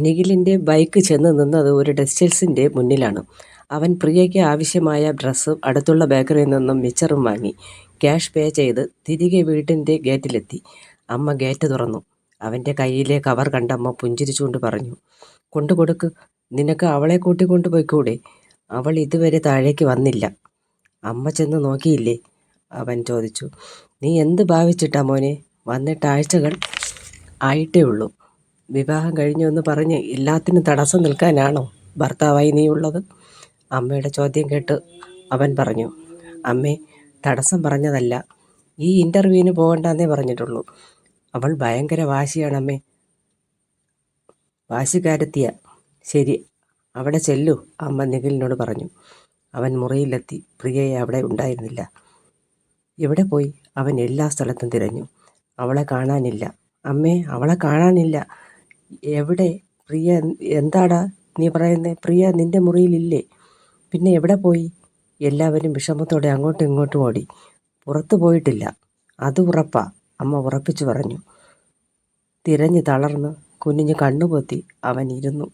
നിഖിലിൻ്റെ bike ചെന്ന് നിന്നത് ഒരു ടെക്സ്റ്റൈൽസിൻ്റെ മുന്നിലാണ്. അവൻ പ്രിയയ്ക്ക് ആവശ്യമായ ഡ്രസ്സും അടുത്തുള്ള ബേക്കറിയിൽ നിന്നും മിച്ചറും വാങ്ങി. ക്യാഷ് പേ ചെയ്ത് തിരികെ വീടിൻ്റെ ഗേറ്റിലെത്തി. അമ്മ ഗേറ്റ് തുറന്നു. അവൻ്റെ കയ്യിലെ കവർ കണ്ടമ്മ പുഞ്ചിരിച്ചുകൊണ്ട് പറഞ്ഞു, കൊണ്ടുകൊടുക്ക്, നിനക്ക് അവളെ കൂട്ടിക്കൊണ്ട് പോയിക്കൂടെ? അവൾ ഇതുവരെ താഴേക്ക് വന്നില്ല. അമ്മ ചെന്ന് നോക്കിയില്ലേ? അവൻ ചോദിച്ചു. നീ എന്ത് ഭാവിച്ചിട്ടാ മോനെ? വന്നിട്ട് ആഴ്ചകൾ ആയിട്ടേ ഉള്ളൂ. വിവാഹം കഴിഞ്ഞു എന്ന് പറഞ്ഞ് എല്ലാത്തിനും തടസ്സം നിൽക്കാനാണോ ഭർത്താവായി നീ ഉള്ളത്? അമ്മയുടെ ചോദ്യം കേട്ട് അവൻ പറഞ്ഞു, അമ്മേ, തടസ്സം പറഞ്ഞതല്ല, ഈ ഇൻ്റർവ്യൂവിന് പോകണ്ടെന്നേ പറഞ്ഞിട്ടുള്ളൂ. അവൾ ഭയങ്കര വാശിയാണമ്മേ, വാശിക്കാരത്തിയാ. ശരി, അവിടെ ചെല്ലു, അമ്മ നിഖിലിനോട് പറഞ്ഞു. അവൻ മുറിയിലെത്തി. പ്രിയയെ അവിടെ ഉണ്ടായിരുന്നില്ല. എവിടെ പോയി? അവൻ എല്ലാ സ്ഥലത്തും തിരഞ്ഞു. അവളെ കാണാനില്ല. അമ്മേ, അവളെ കാണാനില്ല. എവിടെ? പ്രിയ, എന്താടാ നീ പറയുന്നേ? പ്രിയ നിന്റെ മുറിയിലില്ലേ? പിന്നെ എവിടെ പോയി? എല്ലാവരും വിഷമത്തോടെ അങ്ങോട്ടും ഇങ്ങോട്ടും ഓടി. പുറത്തു പോയിട്ടില്ല, അത് ഉറപ്പാ, അമ്മ ഉറപ്പിച്ചു പറഞ്ഞു. തിരഞ്ഞ് തളർന്ന് കുനിഞ്ഞ് കണ്ണുപൊത്തി അവൻ ഇരുന്നു.